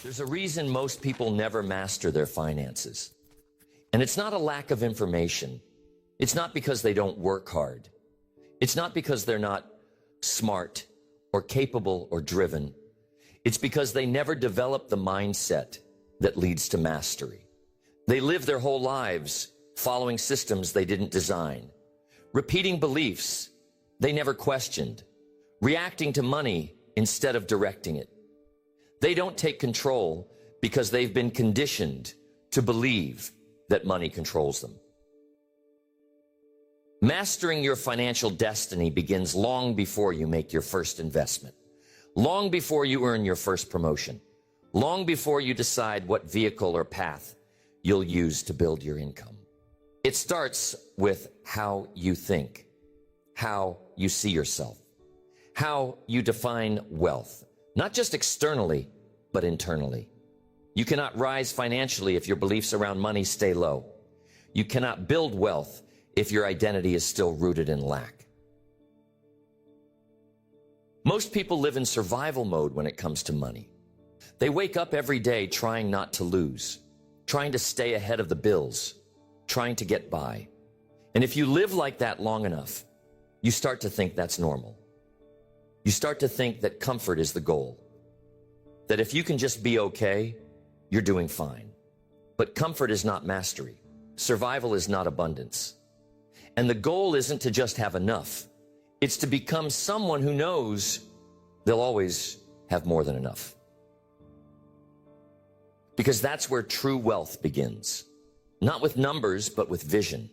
There's a reason most people never master their finances. And it's not a lack of information. It's not because they don't work hard. It's not because they're not smart or capable or driven. It's because they never develop the mindset that leads to mastery. They live their whole lives following systems they didn't design, repeating beliefs they never questioned, reacting to money instead of directing it. They don't take control because they've been conditioned to believe that money controls them. Mastering your financial destiny begins long before you make your first investment, long before you earn your first promotion, long before you decide what vehicle or path you'll use to build your income. It starts with how you think, how you see yourself, how you define wealth, not just externally, but internally. You cannot rise financially if your beliefs around money stay low. You cannot build wealth if your identity is still rooted in lack. Most people live in survival mode when it comes to money. They wake up every day trying not to lose, trying to stay ahead of the bills, trying to get by. And if you live like that long enough, you start to think that's normal. You start to think that comfort is the goal. That if you can just be okay, you're doing fine. But comfort is not mastery. Survival is not abundance. And the goal isn't to just have enough. It's to become someone who knows they'll always have more than enough. Because that's where true wealth begins. Not with numbers, but with vision.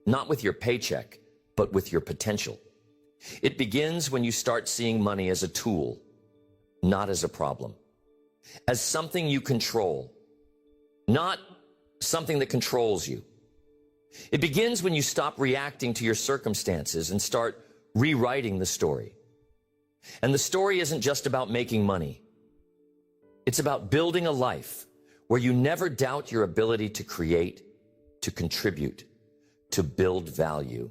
Not with your paycheck, but with your potential. It begins when you start seeing money as a tool, not as a problem. As something you control, not something that controls you. It begins when you stop reacting to your circumstances and start rewriting the story. And the story isn't just about making money. It's about building a life where you never doubt your ability to create, to contribute, to build value,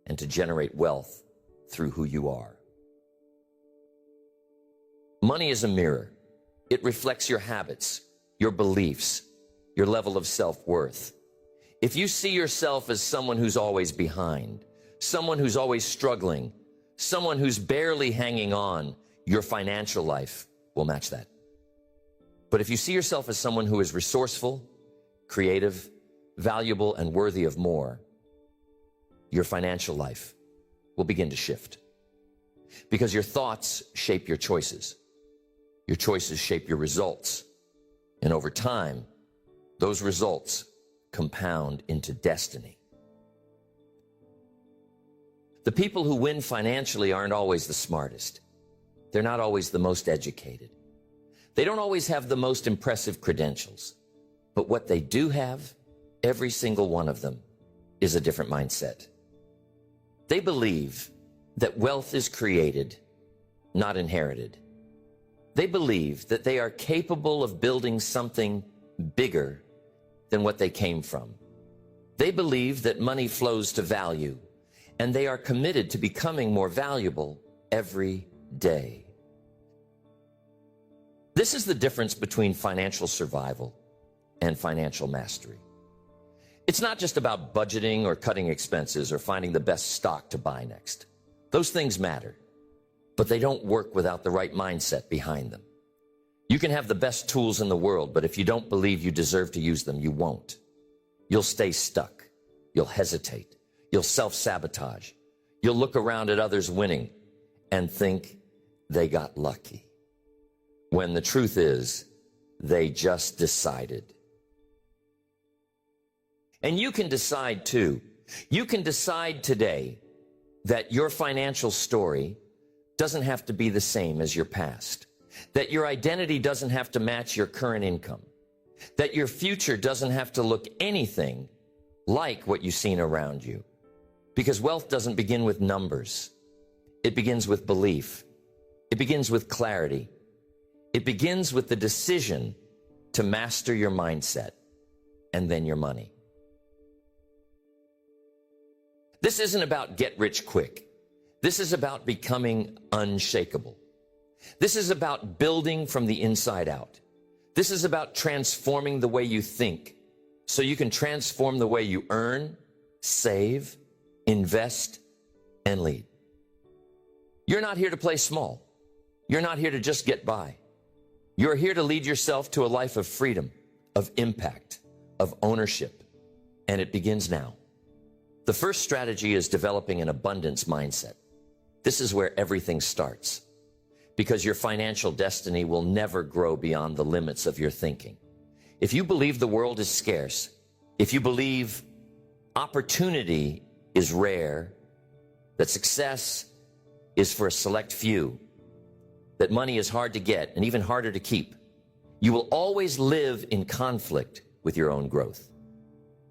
and to generate wealth through who you are. Money is a mirror. It reflects your habits, your beliefs, your level of self-worth. If you see yourself as someone who's always behind, someone who's always struggling, someone who's barely hanging on, your financial life will match that. But if you see yourself as someone who is resourceful, creative, valuable, and worthy of more, your financial life will begin to shift. Because your thoughts shape your choices. Your choices shape your results. And over time, those results compound into destiny. The people who win financially aren't always the smartest. They're not always the most educated. They don't always have the most impressive credentials. But what they do have, every single one of them, is a different mindset. They believe that wealth is created, not inherited. They believe that they are capable of building something bigger than what they came from. They believe that money flows to value, and they are committed to becoming more valuable every day. This is the difference between financial survival and financial mastery. It's not just about budgeting or cutting expenses or finding the best stock to buy next. Those things matter, but they don't work without the right mindset behind them. You can have the best tools in the world, but if you don't believe you deserve to use them, you won't. You'll stay stuck. You'll hesitate. You'll self-sabotage. You'll look around at others winning and think they got lucky. When the truth is, they just decided. And you can decide too. You can decide today that your financial story doesn't have to be the same as your past. That your identity doesn't have to match your current income. That your future doesn't have to look anything like what you've seen around you. Because wealth doesn't begin with numbers. It begins with belief. It begins with clarity. It begins with the decision to master your mindset and then your money. This isn't about get rich quick. This is about becoming unshakable. This is about building from the inside out. This is about transforming the way you think so you can transform the way you earn, save, invest, and lead. You're not here to play small. You're not here to just get by. You're here to lead yourself to a life of freedom, of impact, of ownership, and it begins now. The first strategy is developing an abundance mindset. This is where everything starts, because your financial destiny will never grow beyond the limits of your thinking. If you believe the world is scarce, if you believe opportunity is rare, that success is for a select few, that money is hard to get and even harder to keep, you will always live in conflict with your own growth.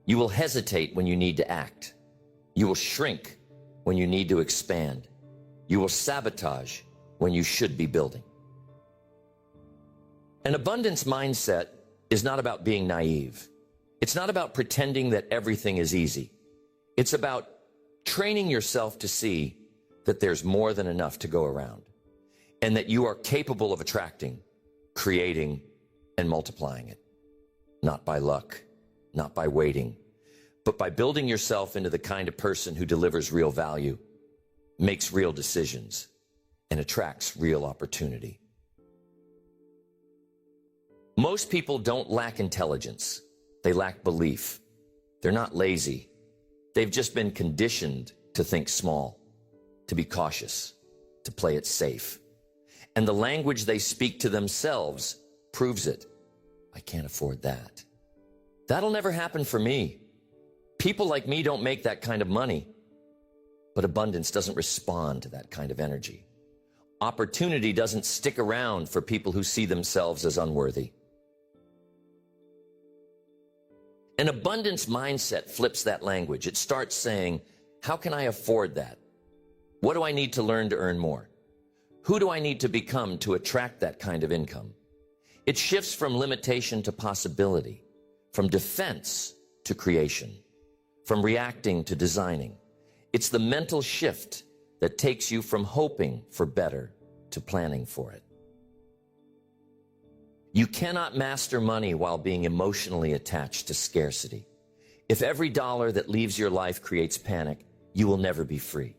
You will hesitate when you need to act. You will shrink when you need to expand. You will sabotage when you should be building. An abundance mindset is not about being naive. It's not about pretending that everything is easy. It's about training yourself to see that there's more than enough to go around, and that you are capable of attracting, creating, and multiplying it. Not by luck, not by waiting, but by building yourself into the kind of person who delivers real value, makes real decisions, and attracts real opportunity. Most people don't lack intelligence. They lack belief. They're not lazy. They've just been conditioned to think small, to be cautious, to play it safe. And the language they speak to themselves proves it. I can't afford that. That'll never happen for me. People like me don't make that kind of money. But abundance doesn't respond to that kind of energy. Opportunity doesn't stick around for people who see themselves as unworthy. An abundance mindset flips that language. It starts saying, how can I afford that? What do I need to learn to earn more? Who do I need to become to attract that kind of income? It shifts from limitation to possibility, from defense to creation, from reacting to designing. It's the mental shift that takes you from hoping for better to planning for it. You cannot master money while being emotionally attached to scarcity. If every dollar that leaves your life creates panic, you will never be free.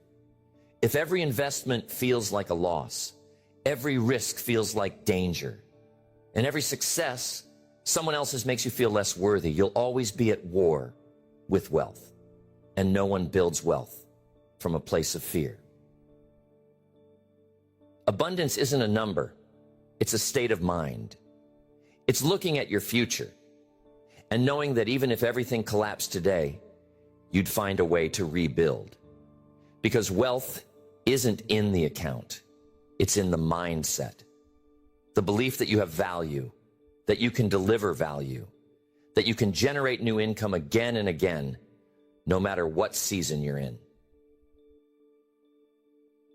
If every investment feels like a loss, every risk feels like danger, and every success someone else's makes you feel less worthy, you'll always be at war with wealth. And no one builds wealth from a place of fear. Abundance isn't a number. It's a state of mind. It's looking at your future and knowing that even if everything collapsed today, you'd find a way to rebuild. Because wealth isn't in the account. It's in the mindset. The belief that you have value, that you can deliver value, that you can generate new income again and again, no matter what season you're in.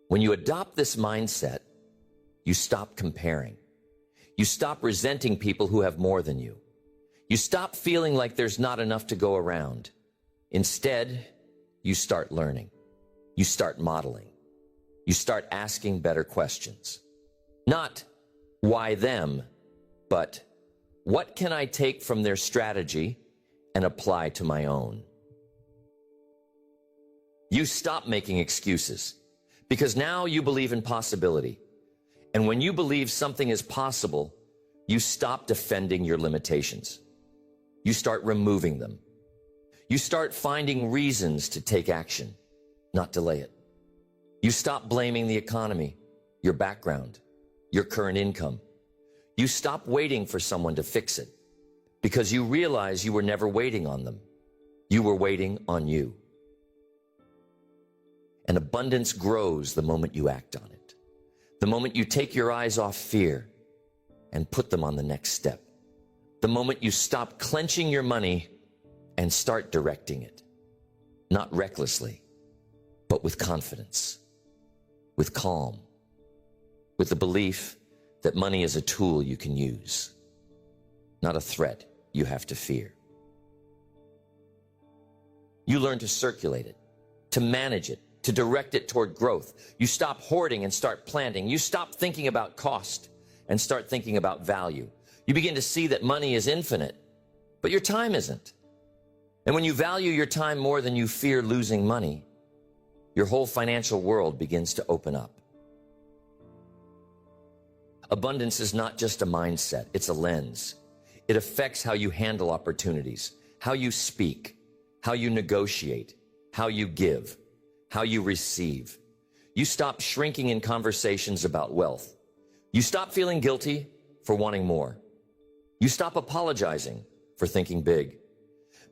When you adopt this mindset, you stop comparing. You stop resenting people who have more than you. You stop feeling like there's not enough to go around. Instead, you start learning. You start modeling. You start asking better questions. Not why them, but what can I take from their strategy and apply to my own? You stop making excuses because now you believe in possibility. And when you believe something is possible, you stop defending your limitations. You start removing them. You start finding reasons to take action, not delay it. You stop blaming the economy, your background, your current income. You stop waiting for someone to fix it because you realize you were never waiting on them. You were waiting on you. And abundance grows the moment you act on it. The moment you take your eyes off fear and put them on the next step. The moment you stop clenching your money and start directing it. Not recklessly, but with confidence, with calm, with the belief that money is a tool you can use, not a threat you have to fear. You learn to circulate it, to manage it, to direct it toward growth. You stop hoarding and start planting. You stop thinking about cost and start thinking about value. You begin to see that money is infinite, but your time isn't. And when you value your time more than you fear losing money, your whole financial world begins to open up. Abundance is not just a mindset, it's a lens. It affects how you handle opportunities, how you speak, how you negotiate, how you give, how you receive. You stop shrinking in conversations about wealth. You stop feeling guilty for wanting more. You stop apologizing for thinking big.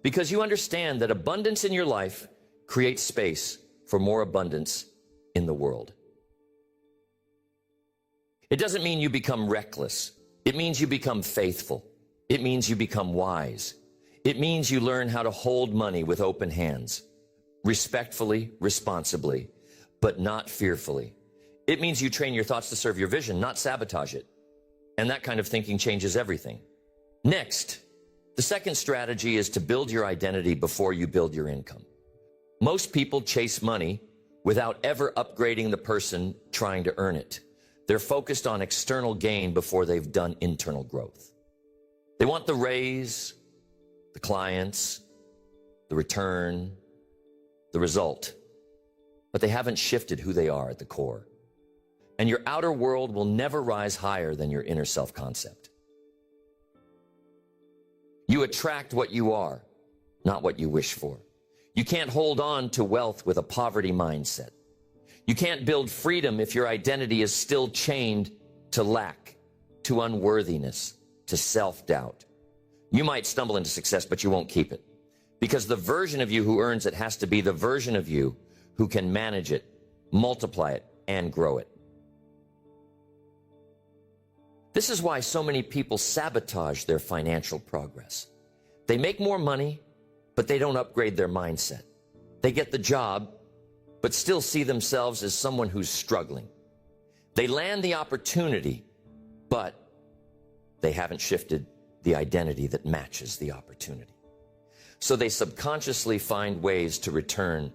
Because you understand that abundance in your life creates space for more abundance in the world. It doesn't mean you become reckless. It means you become faithful. It means you become wise. It means you learn how to hold money with open hands, respectfully, responsibly, but not fearfully. It means you train your thoughts to serve your vision, not sabotage it. And that kind of thinking changes everything. Next, the second strategy is to build your identity before you build your income. Most people chase money without ever upgrading the person trying to earn it. They're focused on external gain before they've done internal growth. They want the raise, the clients, the return, the result, but they haven't shifted who they are at the core. And your outer world will never rise higher than your inner self-concept. You attract what you are, not what you wish for. You can't hold on to wealth with a poverty mindset. You can't build freedom if your identity is still chained to lack, to unworthiness, to self-doubt. You might stumble into success, but you won't keep it. Because the version of you who earns it has to be the version of you who can manage it, multiply it, and grow it. This is why so many people sabotage their financial progress. They make more money, but they don't upgrade their mindset. They get the job, but still see themselves as someone who's struggling. They land the opportunity, but they haven't shifted the identity that matches the opportunity. So they subconsciously find ways to return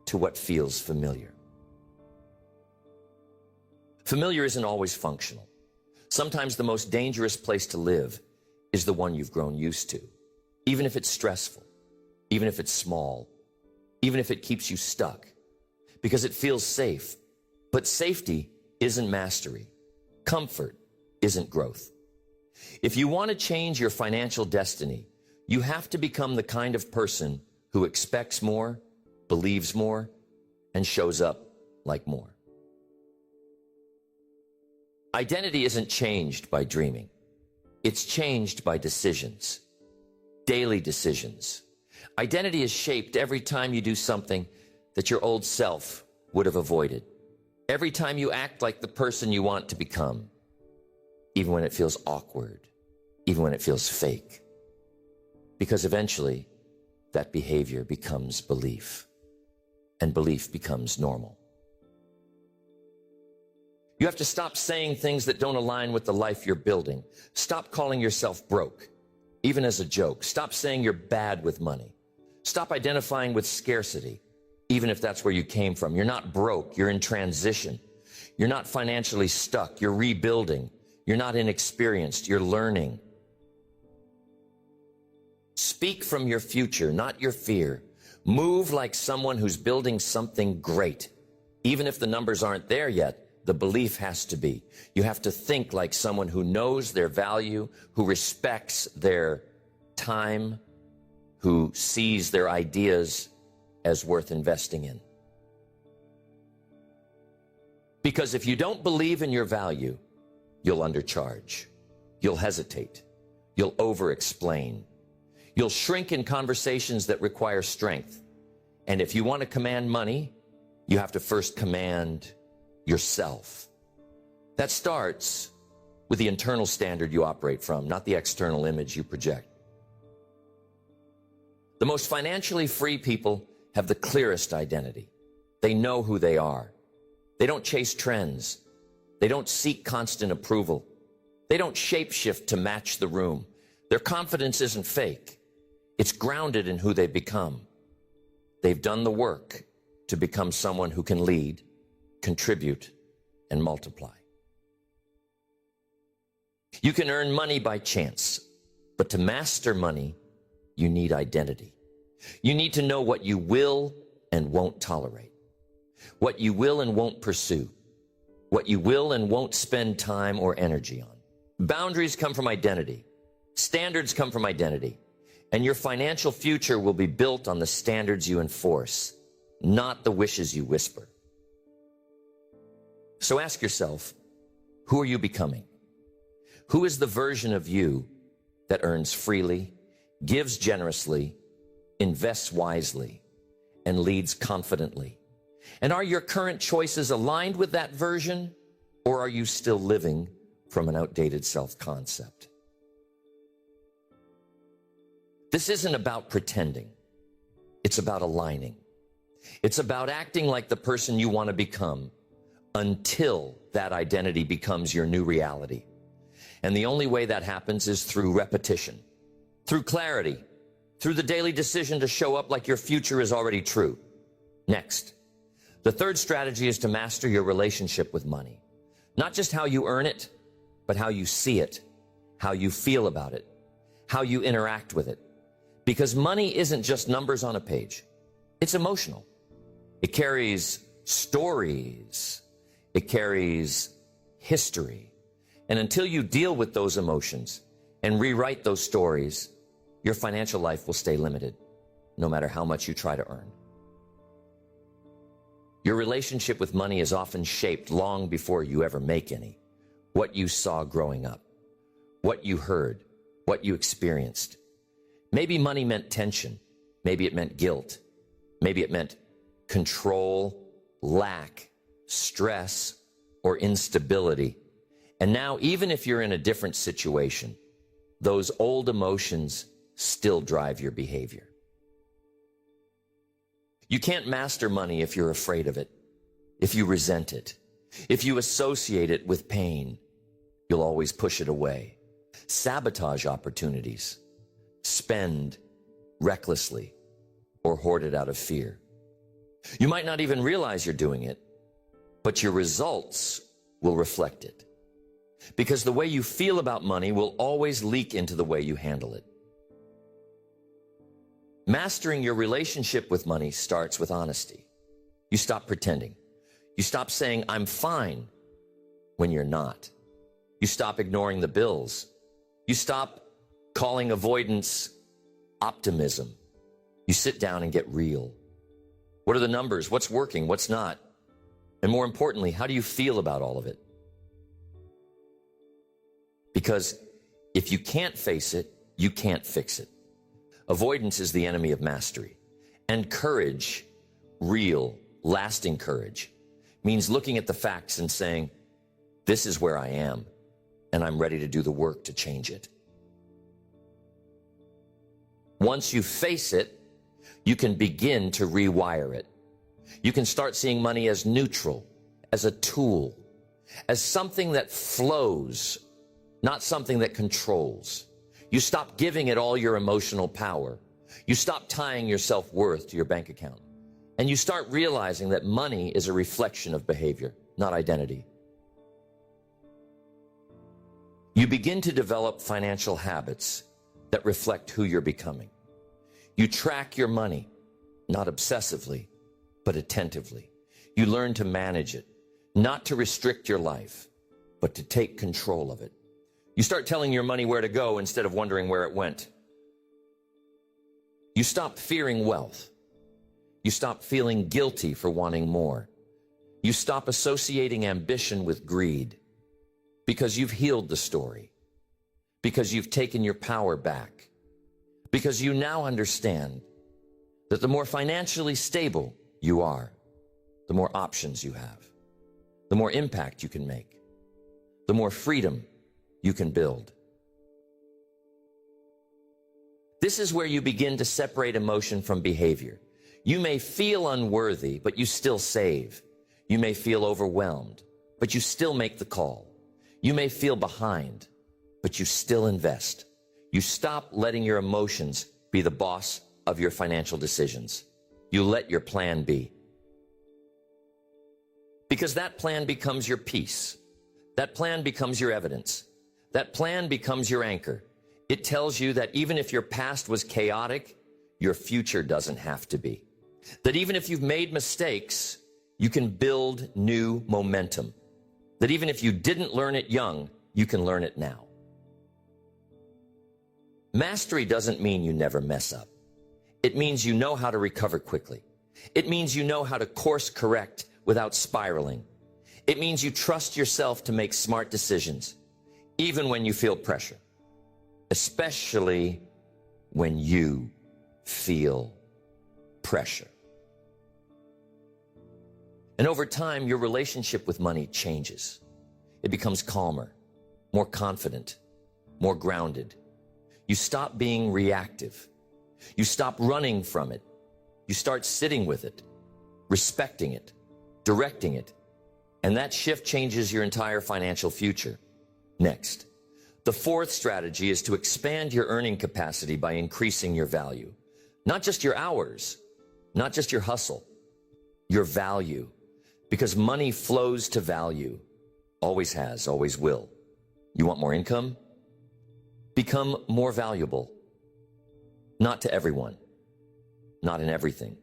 to what feels familiar. Familiar isn't always functional. Sometimes the most dangerous place to live is the one you've grown used to, even if it's stressful, even if it's small, even if it keeps you stuck, because it feels safe. But safety isn't mastery. Comfort isn't growth. If you want to change your financial destiny, you have to become the kind of person who expects more, believes more, and shows up like more. Identity isn't changed by dreaming. It's changed by decisions, daily decisions. Identity is shaped every time you do something that your old self would have avoided. Every time you act like the person you want to become, even when it feels awkward, even when it feels fake. Because eventually, that behavior becomes belief, and belief becomes normal. You have to stop saying things that don't align with the life you're building. Stop calling yourself broke, even as a joke. Stop saying you're bad with money. Stop identifying with scarcity, even if that's where you came from. You're not broke, you're in transition. You're not financially stuck, you're rebuilding. You're not inexperienced, you're learning. Speak from your future, not your fear. Move like someone who's building something great. Even if the numbers aren't there yet, the belief has to be. You have to think like someone who knows their value, who respects their time, who sees their ideas as worth investing in. Because if you don't believe in your value, you'll undercharge. You'll hesitate. You'll over-explain. You'll shrink in conversations that require strength. And if you want to command money, you have to first command yourself. That starts with the internal standard you operate from, not the external image you project. The most financially free people have the clearest identity. They know who they are. They don't chase trends. They don't seek constant approval. They don't shapeshift to match the room. Their confidence isn't fake. It's grounded in who they've become. They've done the work to become someone who can lead, contribute, and multiply. You can earn money by chance, but to master money, you need identity. You need to know what you will and won't tolerate, what you will and won't pursue, what you will and won't spend time or energy on. Boundaries come from identity. Standards come from identity. And your financial future will be built on the standards you enforce, not the wishes you whisper. So ask yourself, who are you becoming? Who is the version of you that earns freely, gives generously, invests wisely, and leads confidently? And are your current choices aligned with that version, or are you still living from an outdated self-concept? This isn't about pretending. It's about aligning. It's about acting like the person you want to become until that identity becomes your new reality. And the only way that happens is through repetition, through clarity, through the daily decision to show up like your future is already true. Next, the third strategy is to master your relationship with money. Not just how you earn it, but how you see it, how you feel about it, how you interact with it. Because money isn't just numbers on a page. It's emotional. It carries stories. It carries history. And until you deal with those emotions and rewrite those stories, your financial life will stay limited, no matter how much you try to earn. Your relationship with money is often shaped long before you ever make any. What you saw growing up, what you heard, what you experienced. Maybe money meant tension. Maybe it meant guilt. Maybe it meant control, lack, stress, or instability. And now, even if you're in a different situation, those old emotions still drive your behavior. You can't master money if you're afraid of it, if you resent it, if you associate it with pain. You'll always push it away, sabotage opportunities, spend recklessly, or hoard it out of fear. You might not even realize you're doing it, but your results will reflect it. Because the way you feel about money will always leak into the way you handle it. Mastering your relationship with money starts with honesty. You stop pretending. You stop saying, "I'm fine," when you're not. You stop ignoring the bills. You stop calling avoidance optimism. You sit down and get real. What are the numbers? What's working? What's not? And more importantly, how do you feel about all of it? Because if you can't face it, you can't fix it. Avoidance is the enemy of mastery. And courage, real, lasting courage, means looking at the facts and saying, "This is where I am, and I'm ready to do the work to change it." Once you face it, you can begin to rewire it. You can start seeing money as neutral, as a tool, as something that flows, not something that controls. You stop giving it all your emotional power. You stop tying your self-worth to your bank account. And you start realizing that money is a reflection of behavior, not identity. You begin to develop financial habits that reflect who you're becoming. You track your money, not obsessively, but attentively. You learn to manage it, not to restrict your life, but to take control of it. You start telling your money where to go instead of wondering where it went. You stop fearing wealth. You stop feeling guilty for wanting more. You stop associating ambition with greed because you've healed the story, because you've taken your power back, because you now understand that the more financially stable you are, the more options you have, the more impact you can make, the more freedom you can build. This is where you begin to separate emotion from behavior. You may feel unworthy, but you still save. You may feel overwhelmed, but you still make the call. You may feel behind, but you still invest. You stop letting your emotions be the boss of your financial decisions. You let your plan be. Because that plan becomes your peace. That plan becomes your evidence. That plan becomes your anchor. It tells you that even if your past was chaotic, your future doesn't have to be. That even if you've made mistakes, you can build new momentum. That even if you didn't learn it young, you can learn it now. Mastery doesn't mean you never mess up. It means you know how to recover quickly. It means you know how to course correct without spiraling. It means you trust yourself to make smart decisions, even when you feel pressure, especially when you feel pressure. And over time, your relationship with money changes. It becomes calmer, more confident, more grounded. You stop being reactive. You stop running from it. You start sitting with it, respecting it, directing it. And that shift changes your entire financial future. Next, the fourth strategy is to expand your earning capacity by increasing your value. Not just your hours, not just your hustle, your value. Because money flows to value. Always has, always will. You want more income? Become more valuable. Not to everyone, not in everything,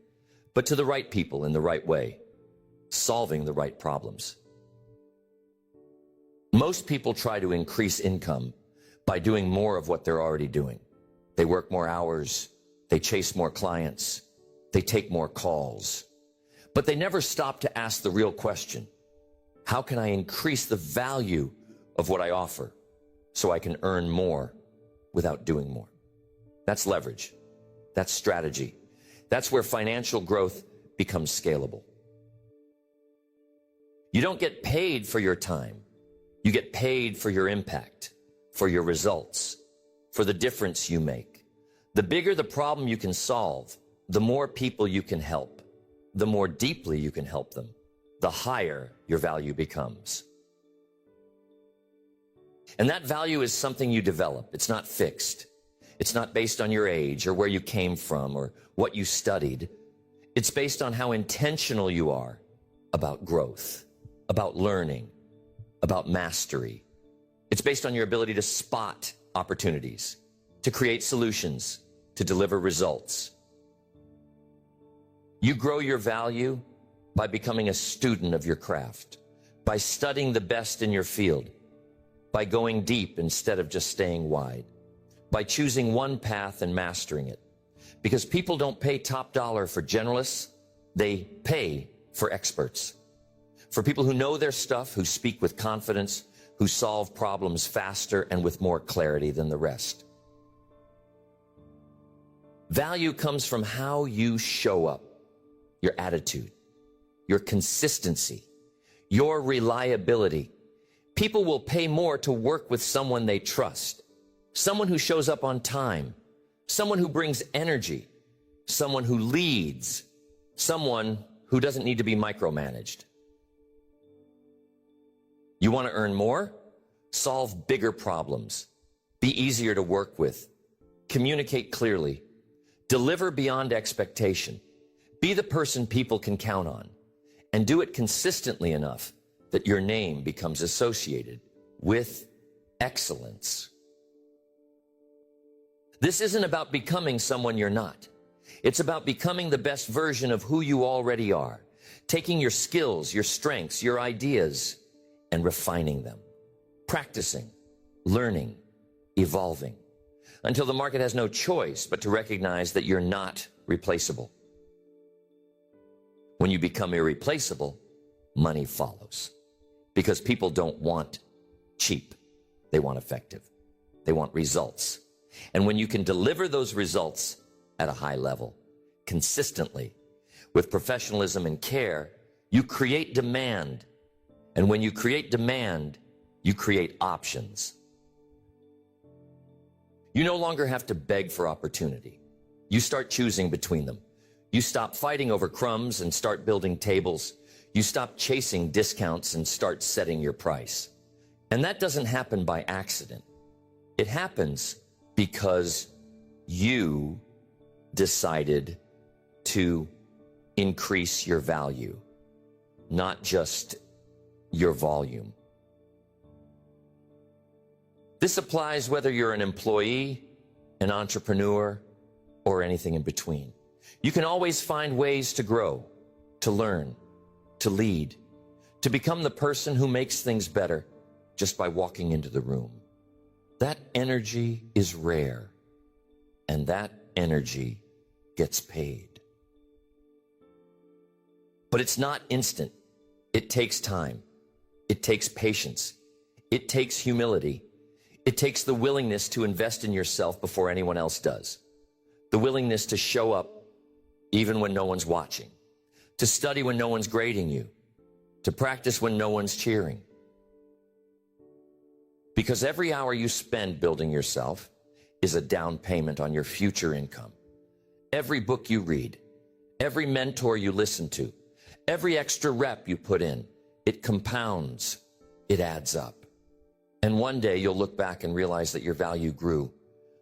but to the right people in the right way, solving the right problems. Most people try to increase income by doing more of what they're already doing. They work more hours, they chase more clients, they take more calls. But they never stop to ask the real question: how can I increase the value of what I offer so I can earn more without doing more? That's leverage. That's strategy. That's where financial growth becomes scalable. You don't get paid for your time. You get paid for your impact, for your results, for the difference you make. The bigger the problem you can solve, the more people you can help. The more deeply you can help them, the higher your value becomes. And that value is something you develop. It's not fixed. It's not based on your age or where you came from or what you studied. It's based on how intentional you are about growth, about learning, about mastery. It's based on your ability to spot opportunities, to create solutions, to deliver results. You grow your value by becoming a student of your craft, by studying the best in your field, by going deep instead of just staying wide, by choosing one path and mastering it. Because people don't pay top dollar for generalists, they pay for experts. For people who know their stuff, who speak with confidence, who solve problems faster and with more clarity than the rest. Value comes from how you show up. Your attitude, your consistency, your reliability. People will pay more to work with someone they trust, someone who shows up on time, someone who brings energy, someone who leads, someone who doesn't need to be micromanaged. You want to earn more? Solve bigger problems. Be easier to work with. Communicate clearly. Deliver beyond expectation. Be the person people can count on, and do it consistently enough that your name becomes associated with excellence. This isn't about becoming someone you're not. It's about becoming the best version of who you already are, taking your skills, your strengths, your ideas, and refining them, practicing, learning, evolving, until the market has no choice but to recognize that you're not replaceable. When you become irreplaceable, money follows. Because people don't want cheap. They want effective. They want results. And when you can deliver those results at a high level, consistently, with professionalism and care, you create demand. And when you create demand, you create options. You no longer have to beg for opportunity. You start choosing between them. You stop fighting over crumbs and start building tables. You stop chasing discounts and start setting your price. And that doesn't happen by accident. It happens because you decided to increase your value, not just your volume. This applies whether you're an employee, an entrepreneur, or anything in between. You can always find ways to grow, to learn, to lead, to become the person who makes things better just by walking into the room. That energy is rare, and that energy gets paid. But it's not instant. It takes time. It takes patience. It takes humility. It takes the willingness to invest in yourself before anyone else does. The willingness to show up even when no one's watching, to study when no one's grading you, to practice when no one's cheering. Because every hour you spend building yourself is a down payment on your future income. Every book you read, every mentor you listen to, every extra rep you put in, it compounds, it adds up. And one day you'll look back and realize that your value grew,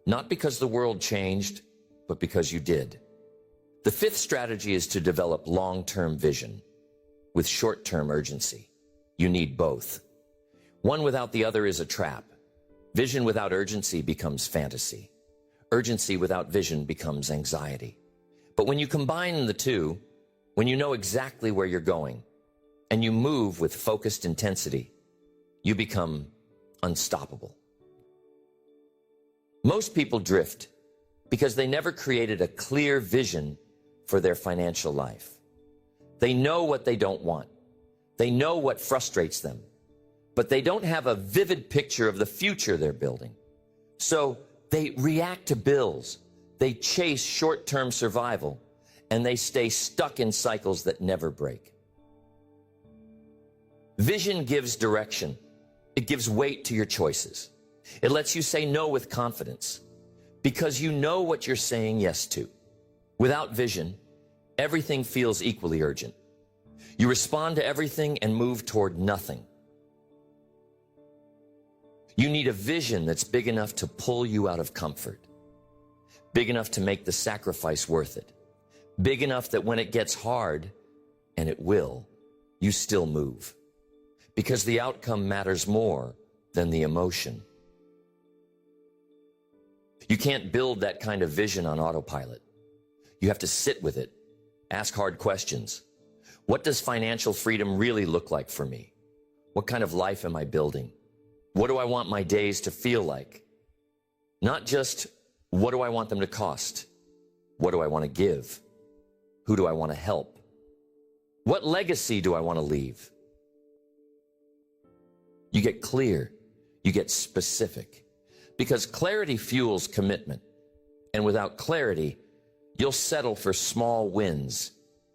not because the world changed, but because you did. The fifth strategy is to develop long-term vision with short-term urgency. You need both. One without the other is a trap. Vision without urgency becomes fantasy. Urgency without vision becomes anxiety. But when you combine the two, when you know exactly where you're going, and you move with focused intensity, you become unstoppable. Most people drift because they never created a clear vision for their financial life. They know what they don't want. They know what frustrates them, but they don't have a vivid picture of the future they're building. So they react to bills, they chase short-term survival, and they stay stuck in cycles that never break. Vision gives direction. It gives weight to your choices. It lets you say no with confidence because you know what you're saying yes to. Without vision, everything feels equally urgent. You respond to everything and move toward nothing. You need a vision that's big enough to pull you out of comfort, big enough to make the sacrifice worth it, big enough that when it gets hard, and it will, you still move, because the outcome matters more than the emotion. You can't build that kind of vision on autopilot. You have to sit with it, ask hard questions. What does financial freedom really look like for me? What kind of life am I building? What do I want my days to feel like? Not just, what do I want them to cost? What do I want to give? Who do I want to help? What legacy do I want to leave? You get clear, you get specific, because clarity fuels commitment. And without clarity, you'll settle for small wins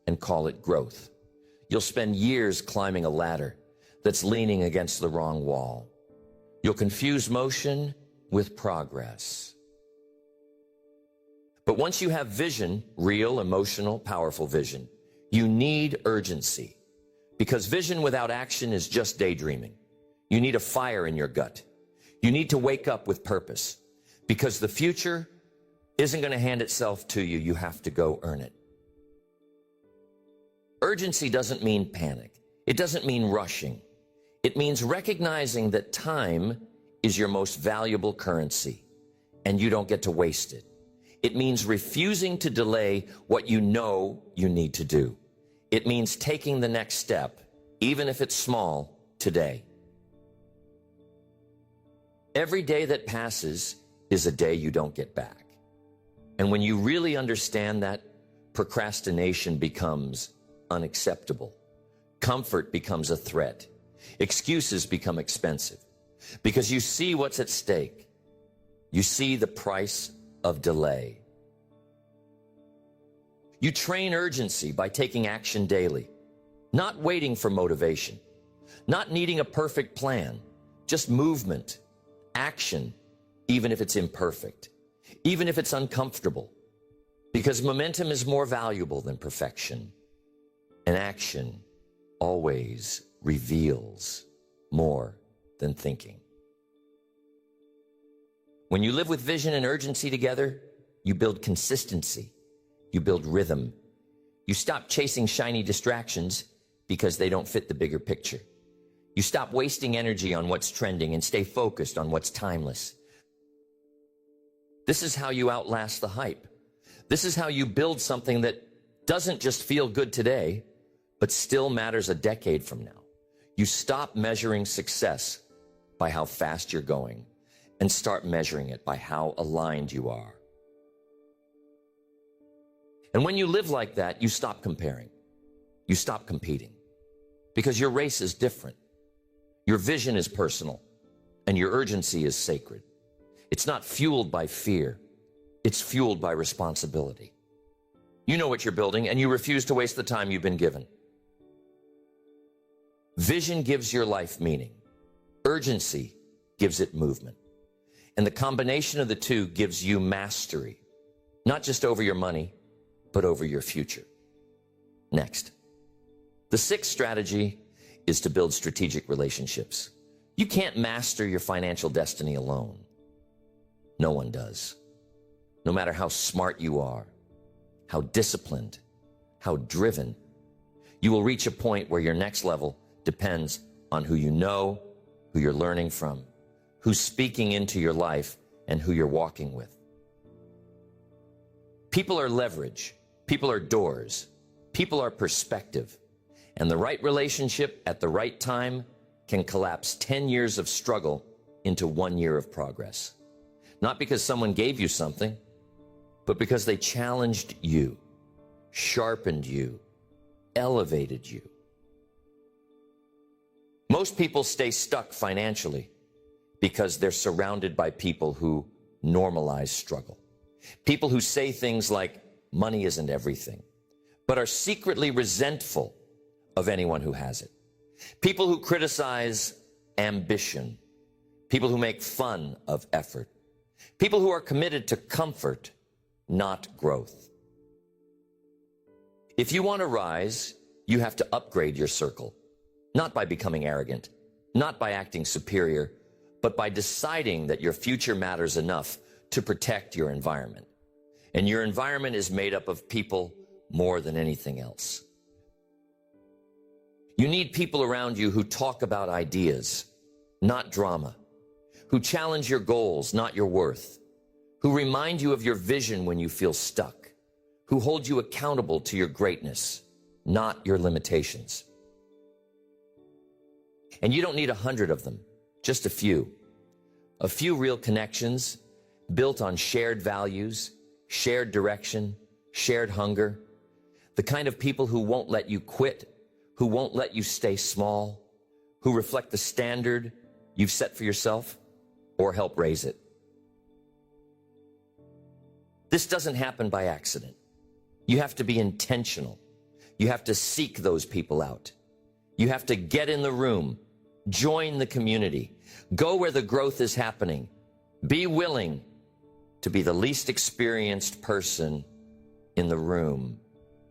and call it growth. You'll spend years climbing a ladder that's leaning against the wrong wall. You'll confuse motion with progress. But once you have vision, real, emotional, powerful vision, you need urgency, because vision without action is just daydreaming. You need a fire in your gut. You need to wake up with purpose, because the future isn't going to hand itself to you. You have to go earn it. Urgency doesn't mean panic. It doesn't mean rushing. It means recognizing that time is your most valuable currency, and you don't get to waste it. It means refusing to delay what you know you need to do. It means taking the next step, even if it's small, today. Every day that passes is a day you don't get back. And when you really understand that, procrastination becomes unacceptable. Comfort becomes a threat. Excuses become expensive, because you see what's at stake. You see the price of delay. You train urgency by taking action daily, not waiting for motivation, not needing a perfect plan, just movement, action, even if it's imperfect, even if it's uncomfortable, because momentum is more valuable than perfection, and action always reveals more than thinking. When you live with vision and urgency together, you build consistency, you build rhythm. You stop chasing shiny distractions because they don't fit the bigger picture. You stop wasting energy on what's trending and stay focused on what's timeless. This is how you outlast the hype. This is how you build something that doesn't just feel good today, but still matters a decade from now. You stop measuring success by how fast you're going and start measuring it by how aligned you are. And when you live like that, you stop comparing. You stop competing because your race is different. Your vision is personal and your urgency is sacred. It's not fueled by fear. It's fueled by responsibility. You know what you're building and you refuse to waste the time you've been given. Vision gives your life meaning. Urgency gives it movement. And the combination of the two gives you mastery, not just over your money, but over your future. Next. The sixth strategy is to build strategic relationships. You can't master your financial destiny alone. No one does. No matter how smart you are, how disciplined, how driven, you will reach a point where your next level depends on who you know, who you're learning from, who's speaking into your life, and who you're walking with. People are leverage. People are doors. People are perspective. And the right relationship at the right time can collapse 10 years of struggle into 1 year of progress. Not because someone gave you something, but because they challenged you, sharpened you, elevated you. Most people stay stuck financially because they're surrounded by people who normalize struggle. People who say things like, money isn't everything, but are secretly resentful of anyone who has it. People who criticize ambition. People who make fun of effort. People who are committed to comfort, not growth. If you want to rise, you have to upgrade your circle. Not by becoming arrogant, not by acting superior, but by deciding that your future matters enough to protect your environment. And your environment is made up of people more than anything else. You need people around you who talk about ideas, not drama, who challenge your goals, not your worth, who remind you of your vision when you feel stuck, who hold you accountable to your greatness, not your limitations. And you don't need 100 of them, just a few. A few real connections built on shared values, shared direction, shared hunger. The kind of people who won't let you quit, who won't let you stay small, who reflect the standard you've set for yourself or help raise it. This doesn't happen by accident. You have to be intentional. You have to seek those people out. You have to get in the room, join the community, go where the growth is happening. Be willing to be the least experienced person in the room,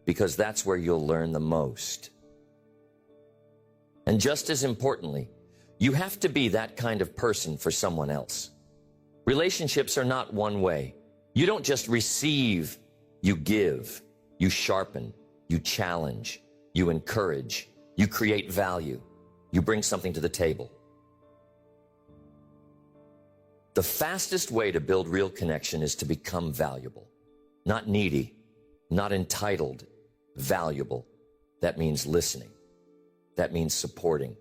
because that's where you'll learn the most. And just as importantly, you have to be that kind of person for someone else. Relationships are not one way. You don't just receive, you give, you sharpen, you challenge, you encourage, you create value, you bring something to the table. The fastest way to build real connection is to become valuable, not needy, not entitled, valuable. That means listening. That means supporting.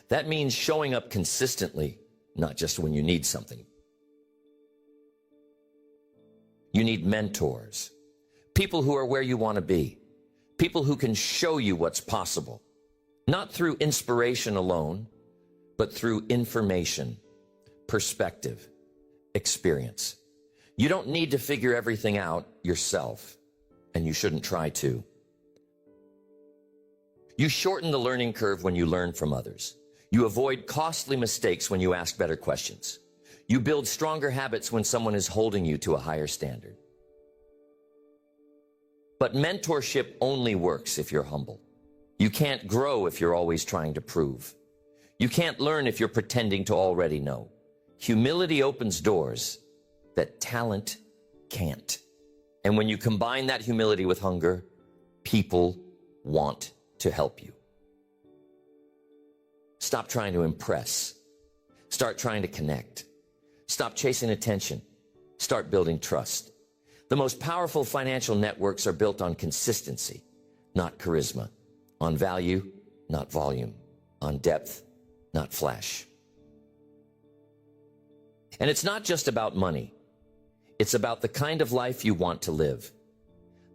That means showing up consistently, not just when you need something. You need mentors, people who are where you want to be, people who can show you what's possible, not through inspiration alone, but through information, perspective, experience. You don't need to figure everything out yourself, and you shouldn't try to. You shorten the learning curve when you learn from others. You avoid costly mistakes when you ask better questions. You build stronger habits when someone is holding you to a higher standard. But mentorship only works if you're humble. You can't grow if you're always trying to prove. You can't learn if you're pretending to already know. Humility opens doors that talent can't. And when you combine that humility with hunger, people want to help you. Stop trying to impress. Start trying to connect. Stop chasing attention. Start building trust. The most powerful financial networks are built on consistency, not charisma, on value, not volume, on depth, not flash. And it's not just about money. It's about the kind of life you want to live,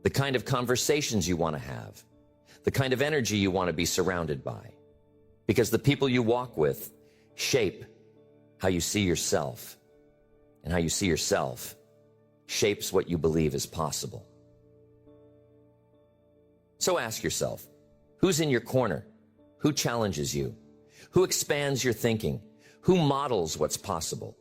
the kind of conversations you want to have, the kind of energy you want to be surrounded by. Because the people you walk with shape how you see yourself, and how you see yourself shapes what you believe is possible. So ask yourself, who's in your corner? Who challenges you? Who expands your thinking? Who models what's possible?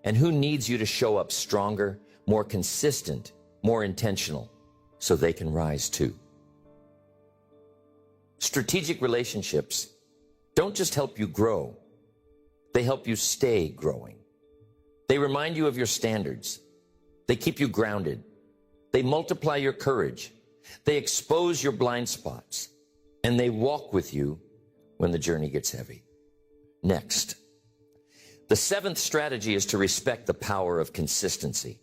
And who needs you to show up stronger, more consistent, more intentional, so they can rise too? Strategic relationships don't just help you grow, they help you stay growing. They remind you of your standards. They keep you grounded. They multiply your courage. They expose your blind spots. And they walk with you when the journey gets heavy. Next, the seventh strategy is to respect the power of consistency.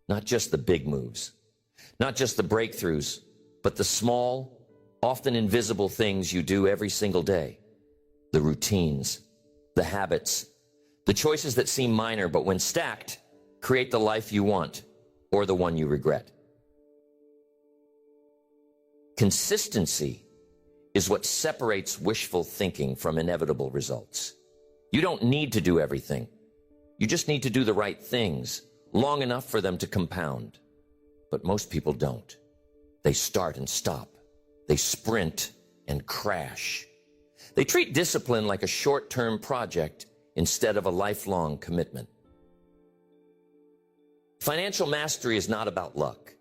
Not just the big moves, not just the breakthroughs, but the small, often invisible things you do every single day. The routines, the habits, the choices that seem minor, but when stacked, create the life you want or the one you regret. Consistency is what separates wishful thinking from inevitable results. You don't need to do everything. You just need to do the right things long enough for them to compound. But most people don't. They start and stop. They sprint and crash. They treat discipline like a short-term project instead of a lifelong commitment. Financial mastery is not about luck.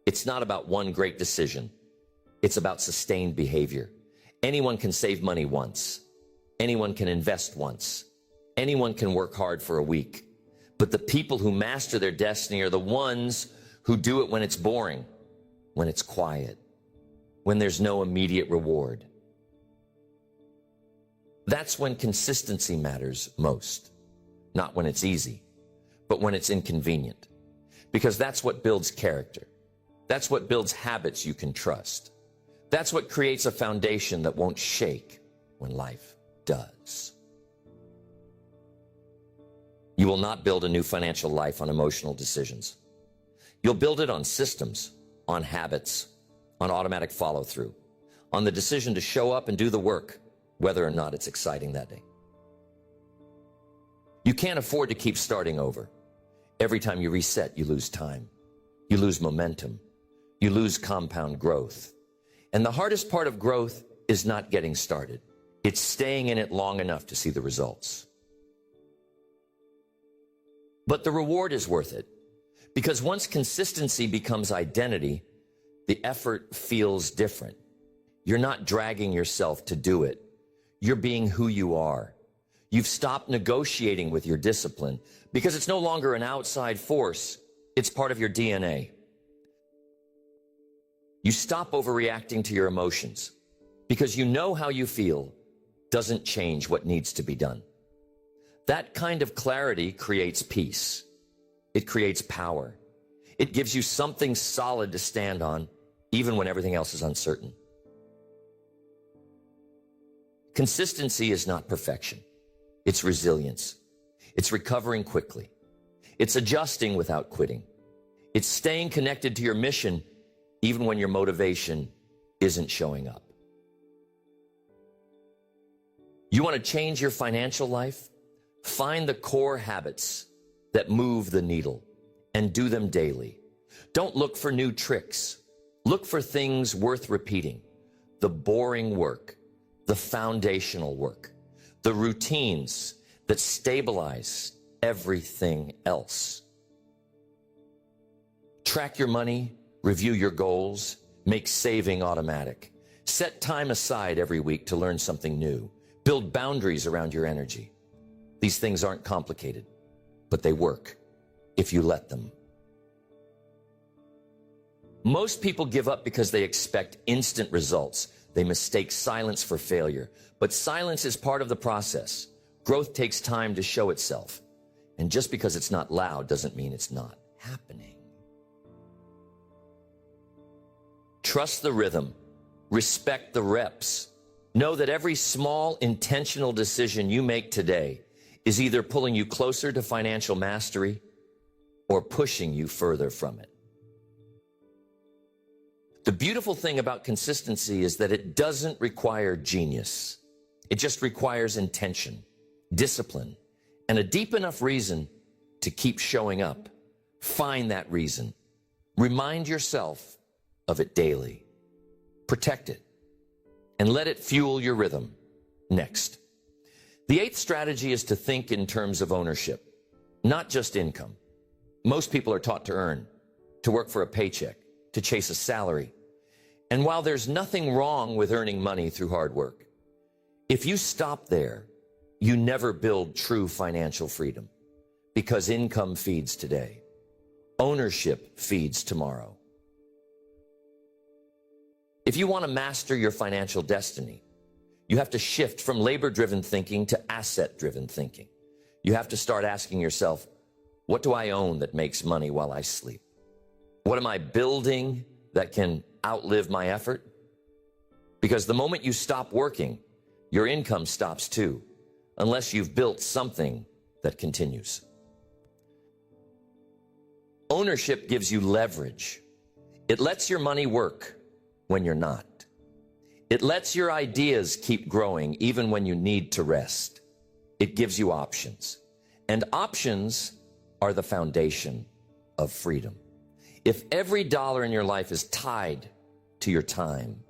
It's not about one great decision. It's about sustained behavior. Anyone can save money once. Anyone can invest once. Anyone can work hard for a week. But the people who master their destiny are the ones who do it when it's boring, when it's quiet, when there's no immediate reward. That's when consistency matters most. Not when it's easy, but when it's inconvenient. Because that's what builds character. That's what builds habits you can trust. That's what creates a foundation that won't shake when life does. You will not build a new financial life on emotional decisions. You'll build it on systems, on habits, on automatic follow-through, on the decision to show up and do the work, whether or not it's exciting that day. You can't afford to keep starting over. Every time you reset, you lose time. You lose momentum. You lose compound growth. And the hardest part of growth is not getting started. It's staying in it long enough to see the results. But the reward is worth it, because once consistency becomes identity, the effort feels different. You're not dragging yourself to do it. You're being who you are. You've stopped negotiating with your discipline because it's no longer an outside force. It's part of your DNA. You stop overreacting to your emotions because you know how you feel doesn't change what needs to be done. That kind of clarity creates peace. It creates power. It gives you something solid to stand on, even when everything else is uncertain. Consistency is not perfection. It's resilience. It's recovering quickly. It's adjusting without quitting. It's staying connected to your mission even when your motivation isn't showing up. You want to change your financial life? Find the core habits that move the needle and do them daily. Don't look for new tricks. Look for things worth repeating. The boring work, the foundational work, the routines that stabilize everything else. Track your money, review your goals, make saving automatic. Set time aside every week to learn something new. Build boundaries around your energy. These things aren't complicated, but they work if you let them. Most people give up because they expect instant results. They mistake silence for failure. But silence is part of the process. Growth takes time to show itself. And just because it's not loud doesn't mean it's not happening. Trust the rhythm. Respect the reps. Know that every small, intentional decision you make today is either pulling you closer to financial mastery or pushing you further from it. The beautiful thing about consistency is that it doesn't require genius. It just requires intention, discipline, and a deep enough reason to keep showing up. Find that reason. Remind yourself of it daily. Protect it, and let it fuel your rhythm. Next. The eighth strategy is to think in terms of ownership, not just income. Most people are taught to earn, to work for a paycheck, to chase a salary. And while there's nothing wrong with earning money through hard work, if you stop there, you never build true financial freedom, because income feeds today. Ownership feeds tomorrow. If you want to master your financial destiny, you have to shift from labor-driven thinking to asset-driven thinking. You have to start asking yourself, what do I own that makes money while I sleep? What am I building that can outlive my effort? Because the moment you stop working, your income stops too, unless you've built something that continues. Ownership gives you leverage. It lets your money work when you're not. It lets your ideas keep growing even when you need to rest. It gives you options. And options are the foundation of freedom. If every dollar in your life is tied to your time,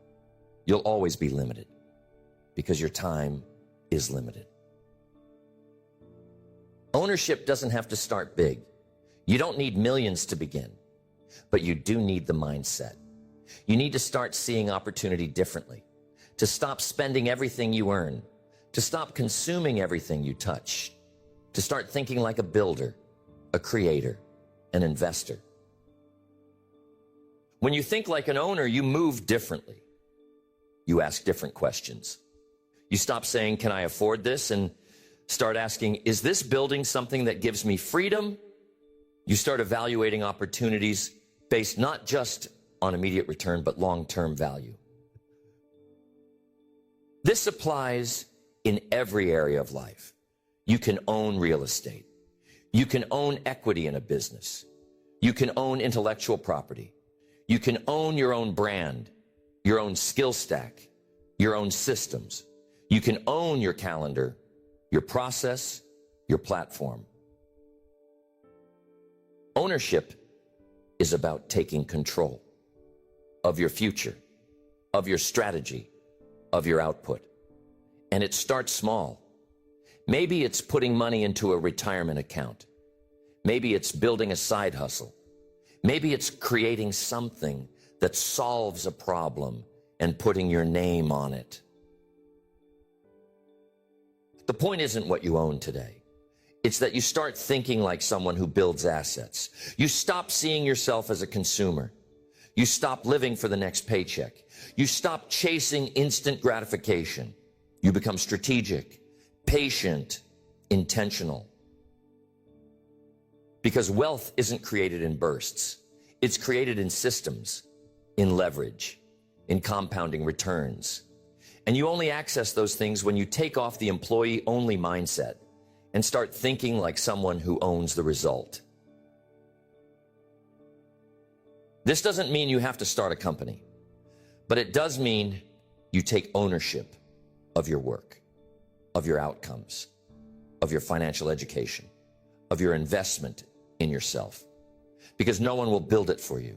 you'll always be limited, because your time is limited. Ownership doesn't have to start big. You don't need millions to begin, but you do need the mindset. You need to start seeing opportunity differently, to stop spending everything you earn, to stop consuming everything you touch, to start thinking like a builder, a creator, an investor. When you think like an owner, you move differently. You ask different questions. You stop saying, can I afford this? And start asking, is this building something that gives me freedom? You start evaluating opportunities based not just on immediate return, but long-term value. This applies in every area of life. You can own real estate. You can own equity in a business. You can own intellectual property. You can own your own brand, your own skill stack, your own systems. You can own your calendar, your process, your platform. Ownership is about taking control of your future, of your strategy, of your output. And it starts small. Maybe it's putting money into a retirement account. Maybe it's building a side hustle. Maybe it's creating something that solves a problem and putting your name on it. The point isn't what you own today. It's that you start thinking like someone who builds assets. You stop seeing yourself as a consumer. You stop living for the next paycheck. You stop chasing instant gratification. You become strategic, patient, intentional. Because wealth isn't created in bursts. It's created in systems, in leverage, in compounding returns. And you only access those things when you take off the employee-only mindset and start thinking like someone who owns the result. This doesn't mean you have to start a company, but it does mean you take ownership of your work, of your outcomes, of your financial education, of your investment in yourself, because no one will build it for you.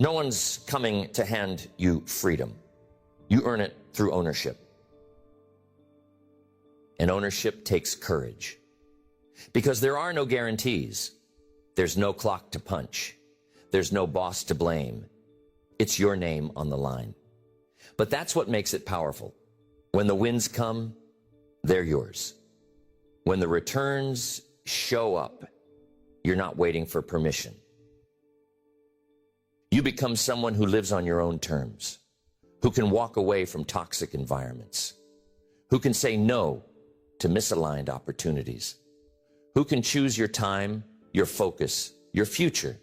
No one's coming to hand you freedom. You earn it through ownership. And ownership takes courage, because there are no guarantees. There's no clock to punch. There's no boss to blame. It's your name on the line. But that's what makes it powerful. When the wins come, they're yours. When the returns show up, you're not waiting for permission. You become someone who lives on your own terms, who can walk away from toxic environments, who can say no to misaligned opportunities, who can choose your time, your focus, your future,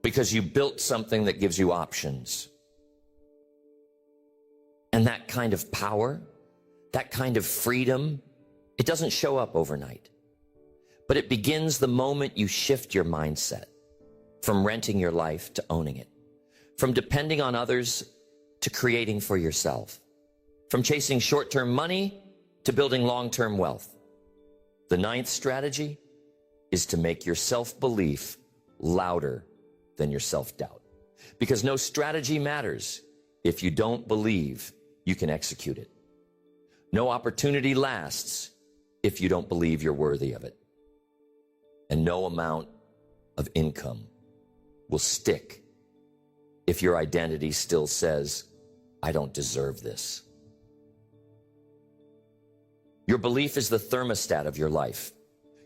because you built something that gives you options. And that kind of power, that kind of freedom, it doesn't show up overnight. But it begins the moment you shift your mindset from renting your life to owning it, from depending on others to creating for yourself, from chasing short-term money to building long-term wealth. The ninth strategy is to make your self-belief louder than your self-doubt. Because no strategy matters if you don't believe you can execute it. No opportunity lasts if you don't believe you're worthy of it. And no amount of income will stick if your identity still says, I don't deserve this. Your belief is the thermostat of your life.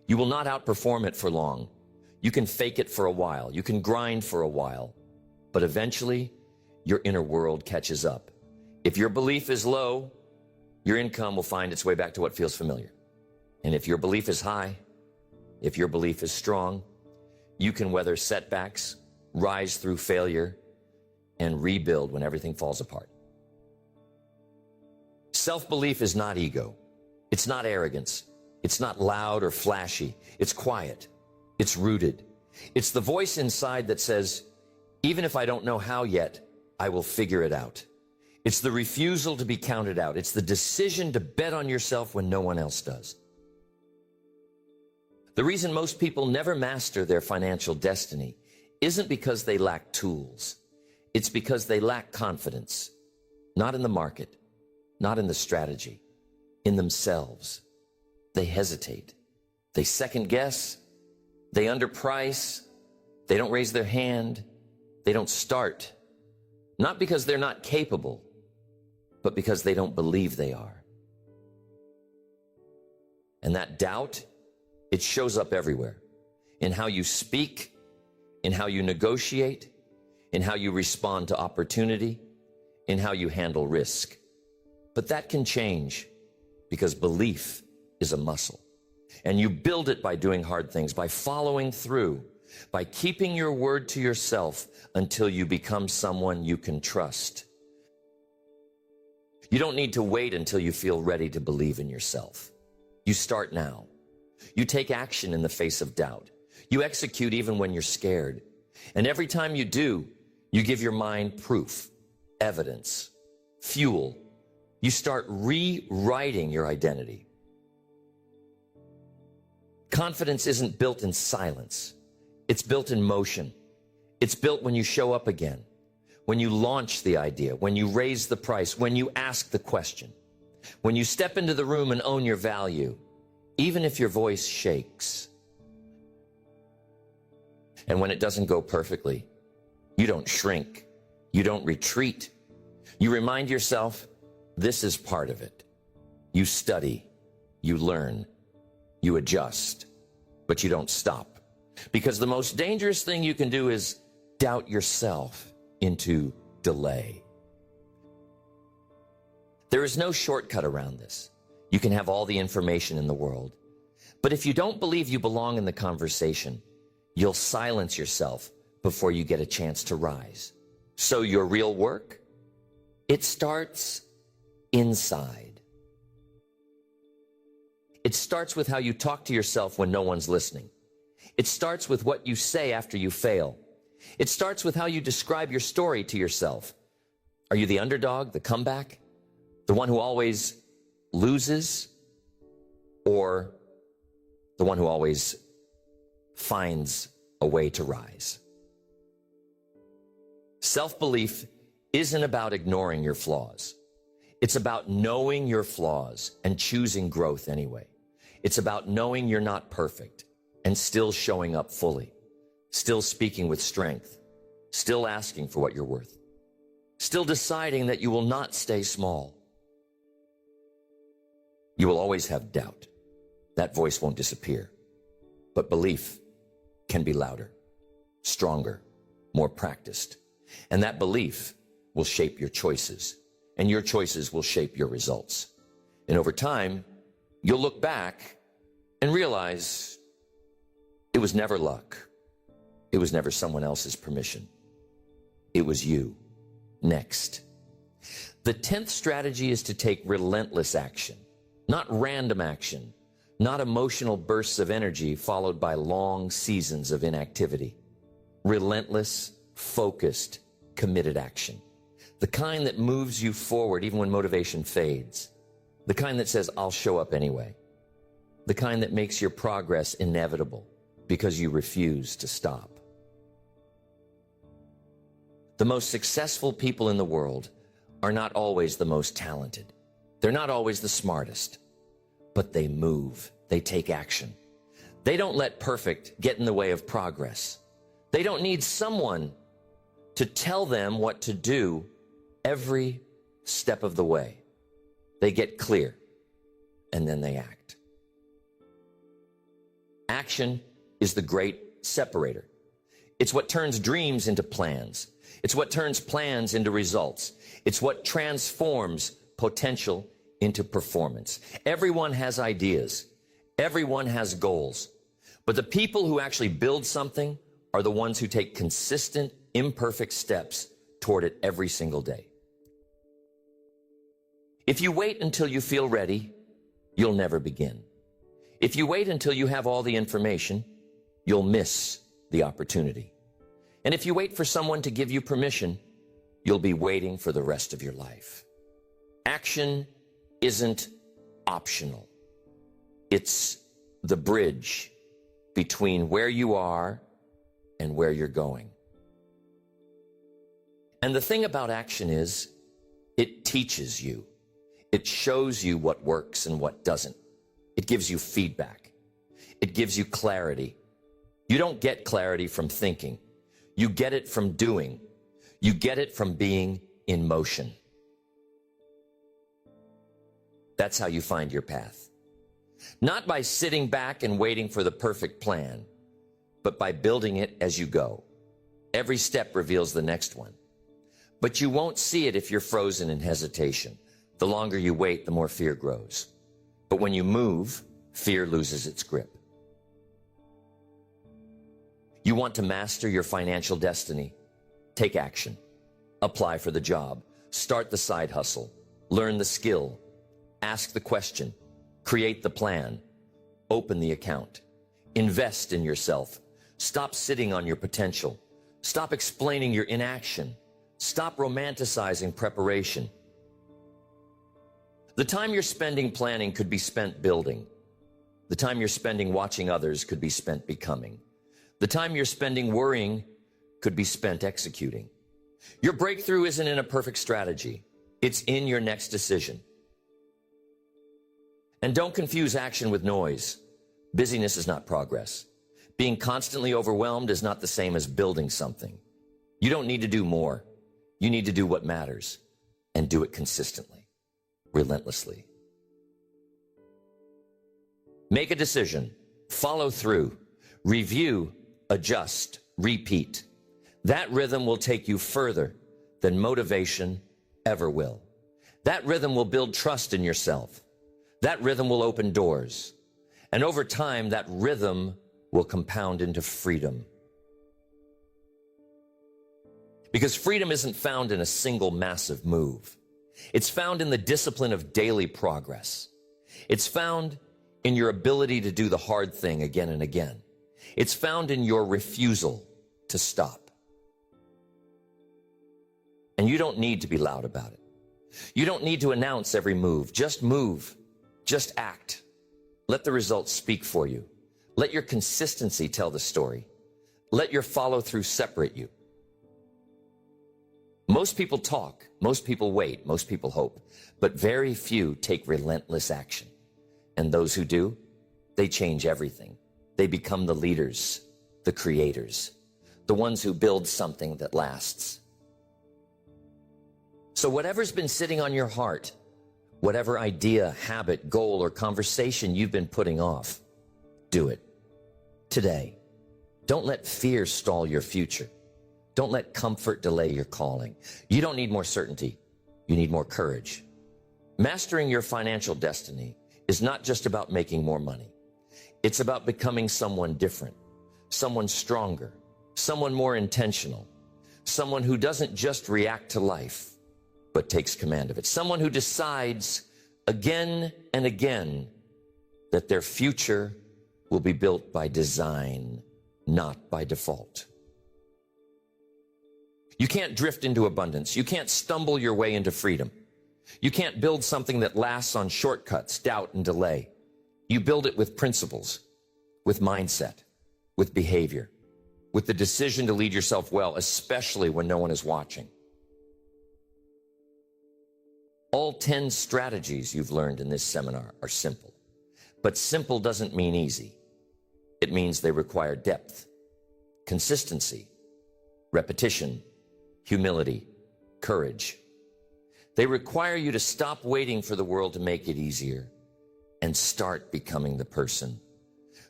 You will not outperform it for long. You can fake it for a while. You can grind for a while. But eventually, your inner world catches up. If your belief is low, your income will find its way back to what feels familiar. And if your belief is high, if your belief is strong, you can weather setbacks, rise through failure, and rebuild when everything falls apart. Self-belief is not ego. It's not arrogance. It's not loud or flashy. It's quiet. It's rooted. It's the voice inside that says, even if I don't know how yet, I will figure it out. It's the refusal to be counted out. It's the decision to bet on yourself when no one else does. The reason most people never master their financial destiny isn't because they lack tools. It's because they lack confidence, not in the market, not in the strategy, in themselves. They hesitate. They second guess. They underprice. They don't raise their hand. They don't start. Not because they're not capable, but because they don't believe they are. And that doubt, it shows up everywhere. In how you speak, in how you negotiate, in how you respond to opportunity, in how you handle risk. But that can change because belief is a muscle. And you build it by doing hard things, by following through, by keeping your word to yourself until you become someone you can trust. You don't need to wait until you feel ready to believe in yourself. You start now. You take action in the face of doubt. You execute even when you're scared. And every time you do, you give your mind proof, evidence, fuel. You start rewriting your identity. Confidence isn't built in silence. It's built in motion. It's built when you show up again, when you launch the idea, when you raise the price, when you ask the question, when you step into the room and own your value, even if your voice shakes. And when it doesn't go perfectly, you don't shrink. You don't retreat. You remind yourself, this is part of it. You study, you learn, you adjust, but you don't stop. Because the most dangerous thing you can do is doubt yourself into delay. There is no shortcut around this. You can have all the information in the world. But if you don't believe you belong in the conversation, you'll silence yourself before you get a chance to rise. So your real work, it starts inside. It starts with how you talk to yourself when no one's listening. It starts with what you say after you fail. It starts with how you describe your story to yourself. Are you the underdog, the comeback, the one who always loses, or the one who always finds a way to rise? Self-belief isn't about ignoring your flaws. It's about knowing your flaws and choosing growth anyway. It's about knowing you're not perfect and still showing up fully, still speaking with strength, still asking for what you're worth, still deciding that you will not stay small. You will always have doubt. That voice won't disappear. But belief can be louder, stronger, more practiced. And that belief will shape your choices and your choices will shape your results. And over time, you'll look back and realize it was never luck. It was never someone else's permission. It was you. Next. The 10th strategy is to take relentless action, not random action, not emotional bursts of energy followed by long seasons of inactivity. Relentless, focused, committed action. The kind that moves you forward even when motivation fades. The kind that says, I'll show up anyway. The kind that makes your progress inevitable because you refuse to stop. The most successful people in the world are not always the most talented. They're not always the smartest, but they move. They take action. They don't let perfect get in the way of progress. They don't need someone to tell them what to do every step of the way. They get clear, and then they act. Action is the great separator. It's what turns dreams into plans. It's what turns plans into results. It's what transforms potential into performance. Everyone has ideas. Everyone has goals. But the people who actually build something are the ones who take consistent, imperfect steps toward it every single day. If you wait until you feel ready, you'll never begin. If you wait until you have all the information, you'll miss the opportunity. And if you wait for someone to give you permission, you'll be waiting for the rest of your life. Action isn't optional. It's the bridge between where you are and where you're going. And the thing about action is, it teaches you. It shows you what works and what doesn't. It gives you feedback. It gives you clarity. You don't get clarity from thinking. You get it from doing. You get it from being in motion. That's how you find your path. Not by sitting back and waiting for the perfect plan, but by building it as you go. Every step reveals the next one. But you won't see it if you're frozen in hesitation. The longer you wait, the more fear grows. But when you move, fear loses its grip. You want to master your financial destiny? Take action. Apply for the job. Start the side hustle. Learn the skill. Ask the question. Create the plan. Open the account. Invest in yourself. Stop sitting on your potential. Stop explaining your inaction. Stop romanticizing preparation. The time you're spending planning could be spent building. The time you're spending watching others could be spent becoming. The time you're spending worrying could be spent executing. Your breakthrough isn't in a perfect strategy. It's in your next decision. And don't confuse action with noise. Busyness is not progress. Being constantly overwhelmed is not the same as building something. You don't need to do more. You need to do what matters and do it consistently, relentlessly. Make a decision, follow through, review, adjust, repeat. That rhythm will take you further than motivation ever will. That rhythm will build trust in yourself. That rhythm will open doors. And over time, that rhythm will compound into freedom. Because freedom isn't found in a single massive move. It's found in the discipline of daily progress. It's found in your ability to do the hard thing again and again. It's found in your refusal to stop. And you don't need to be loud about it. You don't need to announce every move. Just move. Just act. Let the results speak for you. Let your consistency tell the story. Let your follow-through separate you. Most people talk, most people wait, most people hope, but very few take relentless action. And those who do, they change everything. They become the leaders, the creators, the ones who build something that lasts. So whatever's been sitting on your heart, whatever idea, habit, goal, or conversation you've been putting off, do it today. Don't let fear stall your future. Don't let comfort delay your calling. You don't need more certainty. You need more courage. Mastering your financial destiny is not just about making more money. It's about becoming someone different, someone stronger, someone more intentional, someone who doesn't just react to life, but takes command of it. Someone who decides again and again that their future will be built by design, not by default. You can't drift into abundance. You can't stumble your way into freedom. You can't build something that lasts on shortcuts, doubt, and delay. You build it with principles, with mindset, with behavior, with the decision to lead yourself well, especially when no one is watching. All 10 strategies you've learned in this seminar are simple, but simple doesn't mean easy. It means they require depth, consistency, repetition, humility, courage. They require you to stop waiting for the world to make it easier and start becoming the person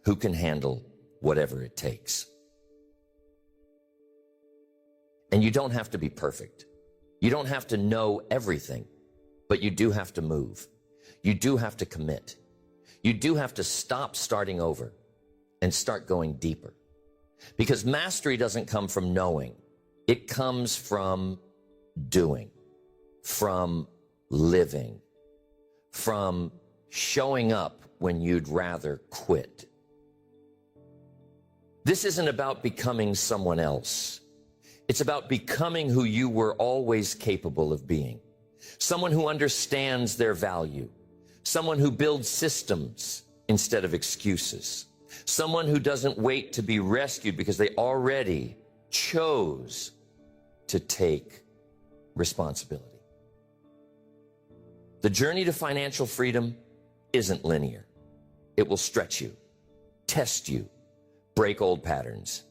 who can handle whatever it takes. And you don't have to be perfect. You don't have to know everything, but you do have to move. You do have to commit. You do have to stop starting over and start going deeper. Because mastery doesn't come from knowing. It comes from doing, from living, from showing up when you'd rather quit. This isn't about becoming someone else. It's about becoming who you were always capable of being. Someone who understands their value. Someone who builds systems instead of excuses. Someone who doesn't wait to be rescued because they already chose to take responsibility. The journey to financial freedom isn't linear. It will stretch you, test you, break old patterns,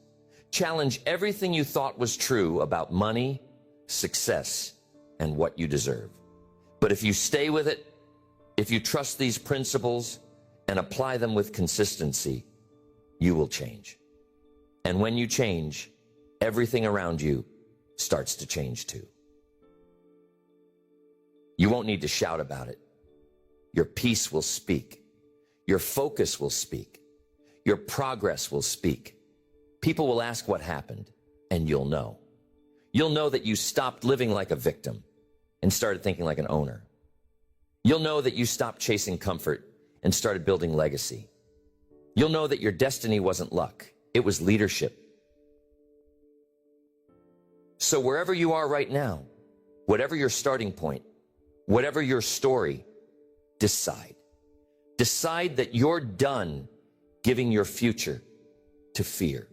challenge everything you thought was true about money, success, and what you deserve. But if you stay with it, if you trust these principles and apply them with consistency, you will change. And when you change, everything around you starts to change too. You won't need to shout about it. Your peace will speak. Your focus will speak. Your progress will speak. People will ask what happened, and you'll know. You'll know that you stopped living like a victim and started thinking like an owner. You'll know that you stopped chasing comfort and started building legacy. You'll know that your destiny wasn't luck. It was leadership. So wherever you are right now, whatever your starting point, whatever your story, decide. Decide that you're done giving your future to fear.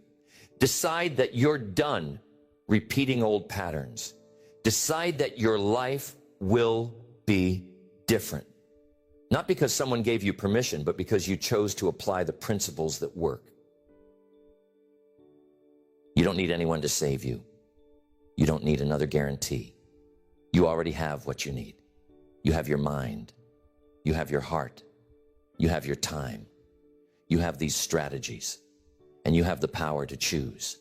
Decide that you're done repeating old patterns. Decide that your life will be different. Not because someone gave you permission, but because you chose to apply the principles that work. You don't need anyone to save you. You don't need another guarantee. You already have what you need. You have your mind. You have your heart. You have your time. You have these strategies. And you have the power to choose.